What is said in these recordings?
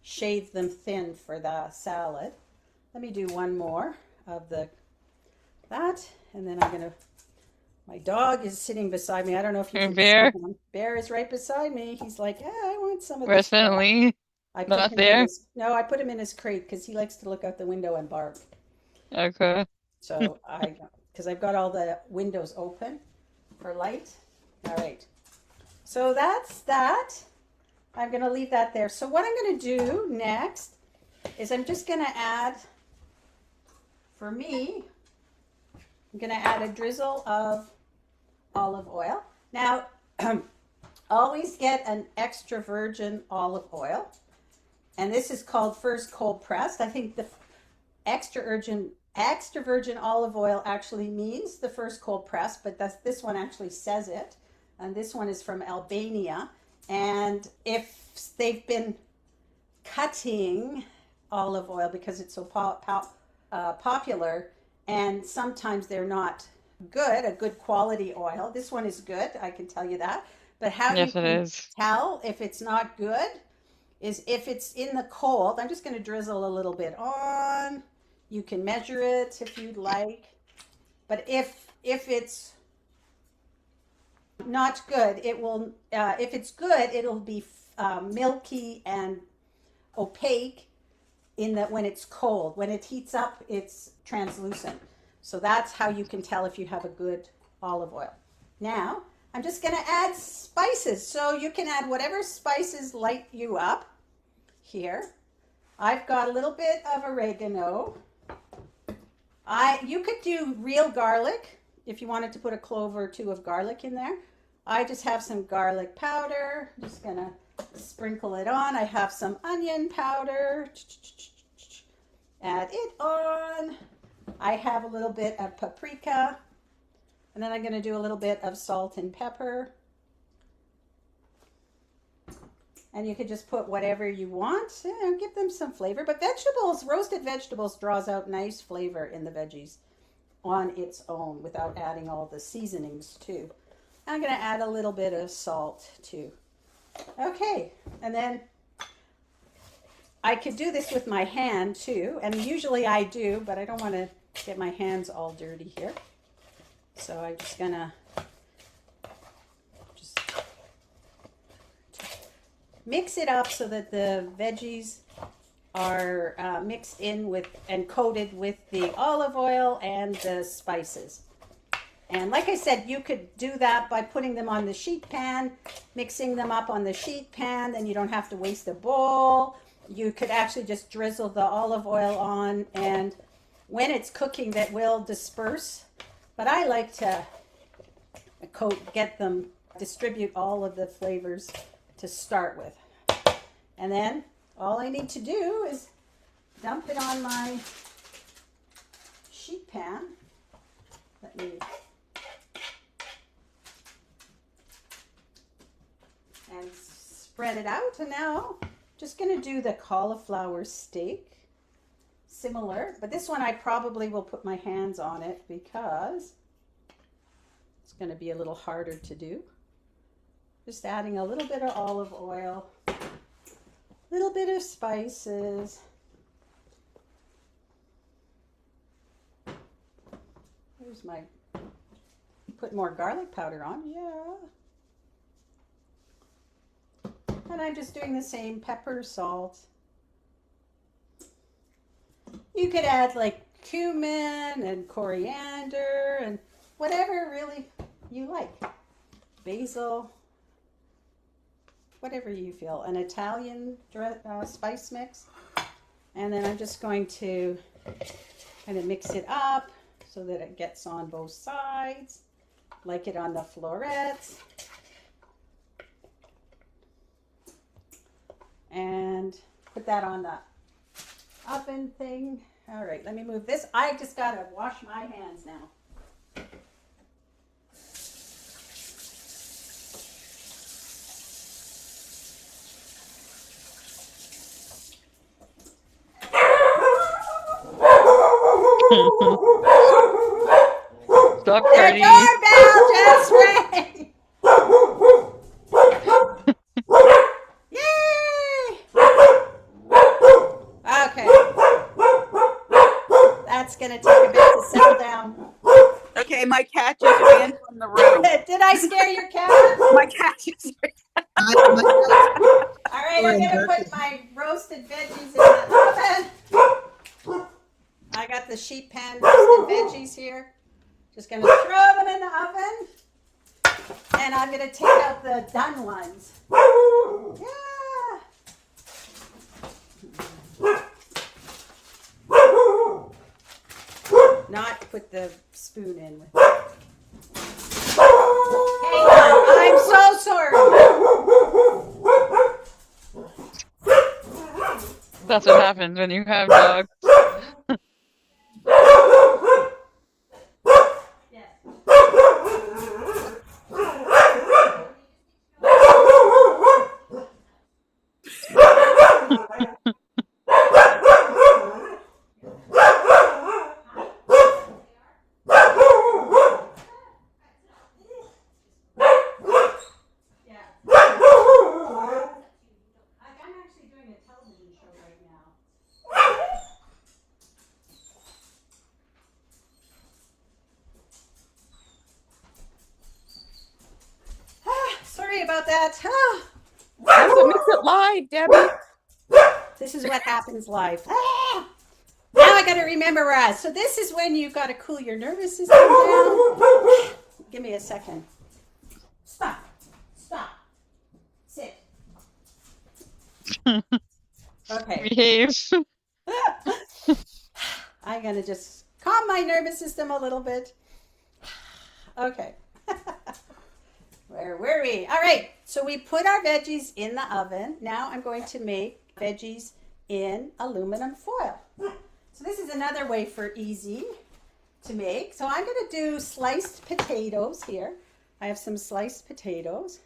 shave them thin for the salad. Let me do one more of that, and then I'm gonna. My dog is sitting beside me. I don't know if you Your can see bear, him. Bear is right beside me. He's like, yeah, I want some of where's this crap. Finley? I put Not him in there? his no, I put him in his crate because he likes to look out the window and bark. Okay. So because I've got all the windows open for light. All right. So that's that. I'm going to leave that there. So what I'm going to do next is I'm just going to add, for me, I'm going to add a drizzle of olive oil. Now, always get an extra virgin olive oil. And this is called first cold pressed. I think the extra virgin olive oil actually means the first cold press, but this one actually says it. And this one is from Albania. And if they've been cutting olive oil because it's so popular, and sometimes they're not a good quality oil. This one is good, I can tell you that. But how you Yes, it can is. tell if it's not good is if it's in the cold. I'm just going to drizzle a little bit on. You can measure it if you'd like. But if it's not good, it will. If it's good, it'll be milky and opaque in that when it's cold. When it heats up, it's translucent. So that's how you can tell if you have a good olive oil. Now, I'm just going to add spices. So you can add whatever spices light you up here. I've got a little bit of oregano. You could do real garlic if you wanted to put a clove or two of garlic in there. I just have some garlic powder. I'm just gonna sprinkle it on. I have some onion powder. Add it on. I have a little bit of paprika. And then I'm gonna do a little bit of salt and pepper. And you could just put whatever you want, give them some flavor. But vegetables, roasted vegetables draws out nice flavor in the veggies on its own without adding all the seasonings too. I'm going to add a little bit of salt too. Okay, and then I could do this with my hand too, and usually I do, but I don't want to get my hands all dirty here. So I'm just going to mix it up so that the veggies are mixed in with and coated with the olive oil and the spices. And like I said, you could do that by putting them on the sheet pan, mixing them up on the sheet pan, then you don't have to waste a bowl. You could actually just drizzle the olive oil on, and when it's cooking, that will disperse. But I like to distribute all of the flavors to start with. And then all I need to do is dump it on my sheet pan. Let me and spread it out. And now just going to do the cauliflower steak. Similar, but this one I probably will put my hands on it because it's going to be a little harder to do. Just adding a little bit of olive oil, a little bit of spices. Here's my, put more garlic powder on, yeah. And I'm just doing the same, pepper, salt. You could add like cumin and coriander and whatever really you like. Basil, whatever you feel. An Italian spice mix. And then I'm just going to kind of mix it up so that it gets on both sides, like it on the florets. And put that on the oven thing. All right, let me move this. I just gotta wash my hands now. Dog The party. doorbell just rang. Yay! that's going to take a bit to settle down. Okay, my cat just ran from the room. Did I scare your cat? My cat just All right, I'm going to put my roasted veggies in the oven. I got the sheet pan roasted veggies here. Just going to throw them in the oven. And I'm going to take out the done ones. Yeah. Not put the spoon in with it. Hang on, I'm so sorry. That's what happens when you have dogs. Sorry about that. That's what makes it live, Debbie. This is what happens live. Now I got to remember where I was. So this is when you got to cool your nervous system down. Give me a second. Stop. Stop. Sit. Okay. Behave. I'm going to just calm my nervous system a little bit. Okay. Where were we? All right. So we put our veggies in the oven. Now I'm going to make veggies in aluminum foil. So this is another way for easy to make. So I'm going to do sliced potatoes here. I have some sliced potatoes.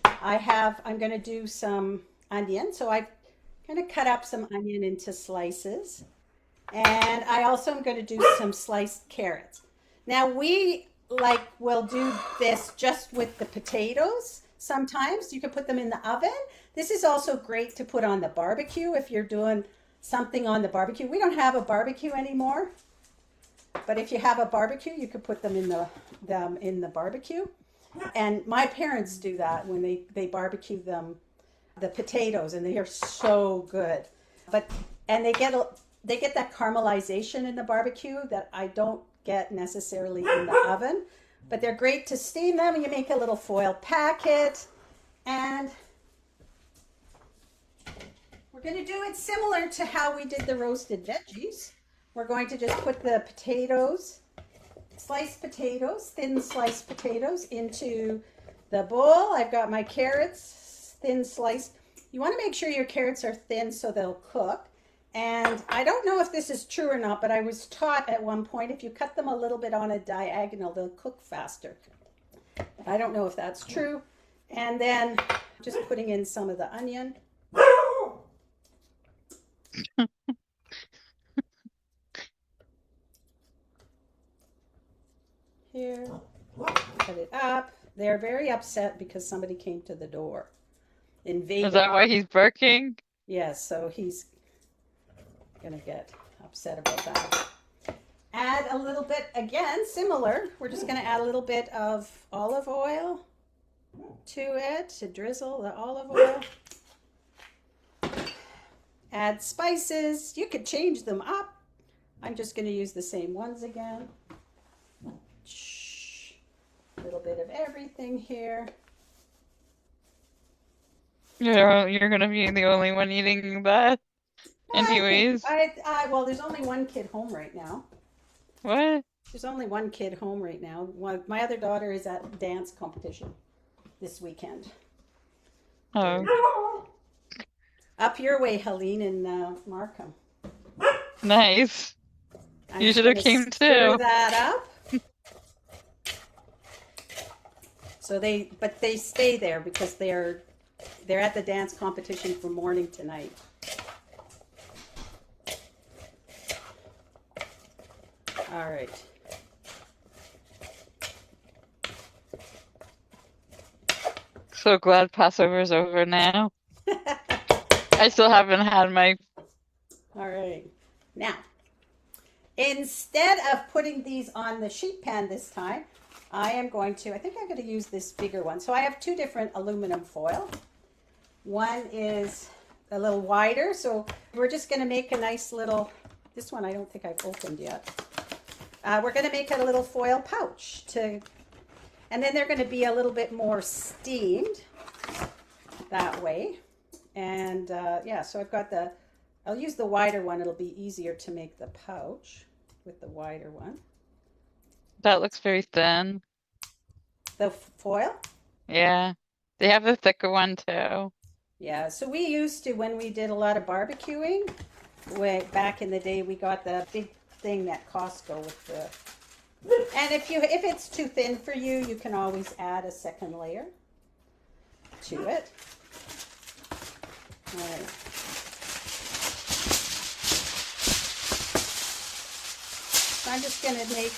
I'm going to do some onion. So I've kind of cut up some onion into slices. And I also am going to do some sliced carrots. Now we'll do this just with the potatoes. Sometimes you can put them in the oven. This is also great to put on the barbecue if you're doing something on the barbecue. We don't have a barbecue anymore, but if you have a barbecue, you could put them in the barbecue. And my parents do that when they barbecue the potatoes, and they are so good. And they get that caramelization in the barbecue that I don't get necessarily in the oven, but they're great to steam them. You make a little foil packet, and we're going to do it similar to how we did the roasted veggies. We're going to just put the potatoes, thin sliced potatoes, into the bowl. I've got my carrots, thin sliced. You want to make sure your carrots are thin so they'll cook. And I don't know if this is true or not, but I was taught at one point if you cut them a little bit on a diagonal, they'll cook faster. I don't know if that's true. And then just putting in some of the onion. Here, cut it up. They're very upset because somebody came to the door. Invaded. Is that why he's barking? Yes, so he's gonna get upset about that. Add a little bit, again, similar. We're just gonna add a little bit of olive oil to it to drizzle the olive oil. Add spices. You could change them up. I'm just gonna use the same ones again. A little bit of everything here. You're gonna be the only one eating that, anyways. Well, there's only one kid home right now. What? There's only one kid home right now. My other daughter is at dance competition this weekend. Oh, Up your way, Helene and Markham. nice. I'm You just should have gonna came stir too. that up. But they stay there because they're at the dance competition from morning to night. All right. So glad Passover's over now. I still haven't had my. All right. Now, instead of putting these on the sheet pan this time, I think I'm going to use this bigger one. So I have two different aluminum foil. One is a little wider, so we're just going to make a nice little, this one I don't think I've opened yet. We're going to make it a little foil pouch and then they're going to be a little bit more steamed that way. And yeah, so I'll use the wider one. It'll be easier to make the pouch with the wider one. That looks very thin. The foil? Yeah. They have the thicker one too. Yeah, so we used to, when we did a lot of barbecuing, back in the day, we got the big thing at Costco with the, and if it's too thin for you, you can always add a second layer to it. All right. So I'm just going to make